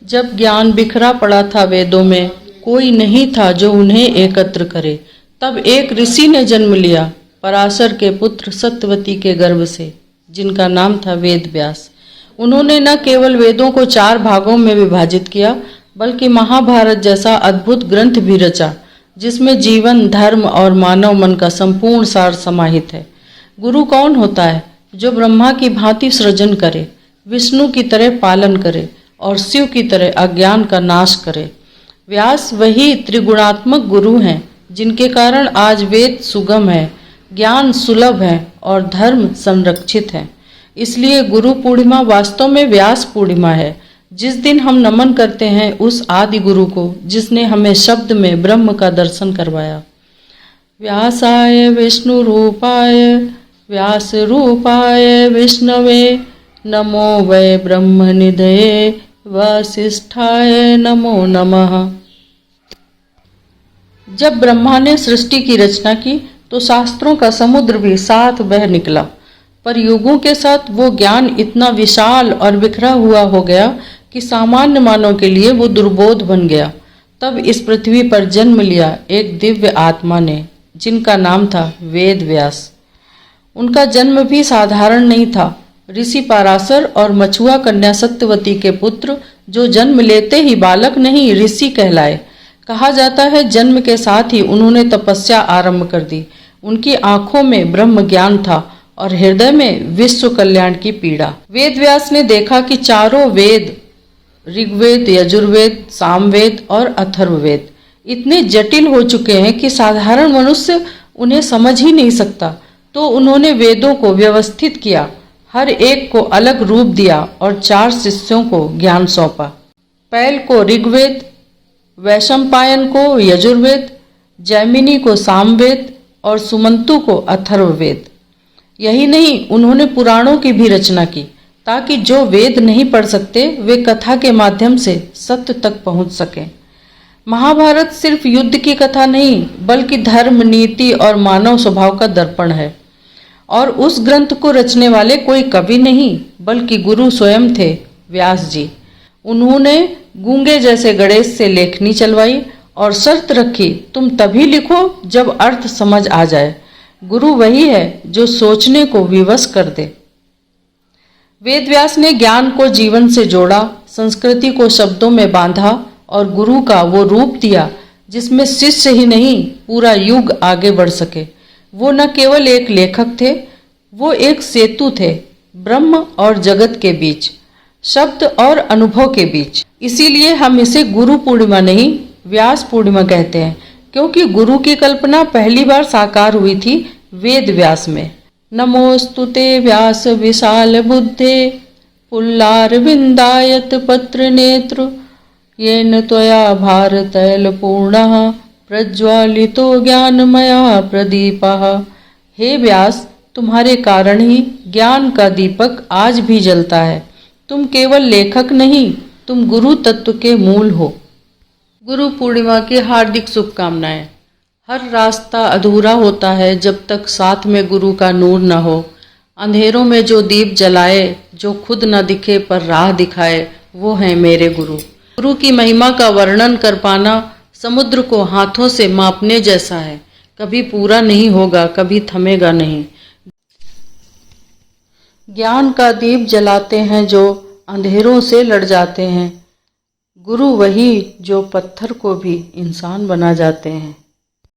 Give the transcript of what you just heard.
जब ज्ञान बिखरा पड़ा था वेदों में, कोई नहीं था जो उन्हें एकत्र करे। तब एक ऋषि ने जन्म लिया पराशर के पुत्र सत्यवती के गर्भ से, जिनका नाम था वेद व्यास। उन्होंने न केवल वेदों को 4 भागों में विभाजित किया, बल्कि महाभारत जैसा अद्भुत ग्रंथ भी रचा, जिसमें जीवन, धर्म और मानव मन का संपूर्ण सार समाहित है। गुरु कौन होता है? जो ब्रह्मा की भांति सृजन करे, विष्णु की तरह पालन करे और शिव की तरह अज्ञान का नाश करे। व्यास वही त्रिगुणात्मक गुरु हैं, जिनके कारण आज वेद सुगम है, ज्ञान सुलभ है और धर्म संरक्षित है। इसलिए गुरु पूर्णिमा वास्तव में व्यास पूर्णिमा है, जिस दिन हम नमन करते हैं उस आदि गुरु को, जिसने हमें शब्द में ब्रह्म का दर्शन करवाया। व्यासाय विष्णु रूपाय व्यास रूपाय विष्णवे नमो वै ब्रह्मनिधये वसिष्ठाय नमो नमः। जब ब्रह्मा ने सृष्टि की रचना की तो शास्त्रों का समुद्र भी साथ बह निकला, पर युगों के साथ वो ज्ञान इतना विशाल और बिखरा हुआ हो गया कि सामान्य मानव के लिए वो दुर्बोध बन गया। तब इस पृथ्वी पर जन्म लिया एक दिव्य आत्मा ने, जिनका नाम था वेद व्यास। उनका जन्म भी साधारण नहीं था। ऋषि पराशर और मछुआ कन्या सत्यवती के पुत्र, जो जन्म लेते ही बालक नहीं ऋषि कहलाए। कहा जाता है जन्म के साथ ही उन्होंने तपस्या आरंभ कर दी। उनकी आंखों में ब्रह्म ज्ञान था और हृदय में विश्व कल्याण की पीड़ा। वेद व्यास ने देखा कि चारों वेद, ऋग्वेद, यजुर्वेद, सामवेद और अथर्ववेद इतने जटिल हो चुके हैं कि साधारण मनुष्य उन्हें समझ ही नहीं सकता। तो उन्होंने वेदों को व्यवस्थित किया, हर एक को अलग रूप दिया और 4 शिष्यों को ज्ञान सौंपा। पैल को ऋग्वेद, वैशंपायन को यजुर्वेद, जैमिनी को सामवेद और सुमंतु को अथर्ववेद। यही नहीं, उन्होंने पुराणों की भी रचना की, ताकि जो वेद नहीं पढ़ सकते वे कथा के माध्यम से सत्य तक पहुंच सकें। महाभारत सिर्फ युद्ध की कथा नहीं, बल्कि धर्म, नीति और मानव स्वभाव का दर्पण है। और उस ग्रंथ को रचने वाले कोई कवि नहीं, बल्कि गुरु स्वयं थे, व्यास जी। उन्होंने गूंगे जैसे गणेश से लेखनी चलवाई और शर्त रखी, तुम तभी लिखो जब अर्थ समझ आ जाए। गुरु वही है जो सोचने को विवश कर दे। वेद व्यास ने ज्ञान को जीवन से जोड़ा, संस्कृति को शब्दों में बांधा और गुरु का वो रूप दिया जिसमें शिष्य ही नहीं पूरा युग आगे बढ़ सके। वो न केवल एक लेखक थे, वो एक सेतु थे, ब्रह्म और जगत के बीच, शब्द और अनुभव के बीच। इसीलिए हम इसे गुरु पूर्णिमा नहीं, व्यास पूर्णिमा कहते हैं, क्योंकि गुरु की कल्पना पहली बार साकार हुई थी वेद व्यास में। नमोस्तुते व्यास विशाल बुद्धे पुल्लार विंदायत पत्र नेत्र येन त्वया भारतैल पूर्णः प्रज्वालितो ज्ञानमया प्रदीपः। हे व्यास, तुम्हारे कारण ही ज्ञान का दीपक आज भी जलता है। तुम केवल लेखक नहीं, तुम गुरु तत्व के मूल हो। गुरु पूर्णिमा की हार्दिक शुभकामनाएं। हर रास्ता अधूरा होता है जब तक साथ में गुरु का नूर न हो। अंधेरों में जो दीप जलाए, जो खुद न दिखे पर राह दिखाए, वो है मेरे गुरु। गुरु की महिमा का वर्णन कर पाना समुद्र को हाथों से मापने जैसा है। कभी पूरा नहीं होगा, कभी थमेगा नहीं। ज्ञान का दीप जलाते हैं जो अंधेरों से लड़ जाते हैं। गुरु वही जो पत्थर को भी इंसान बना जाते हैं।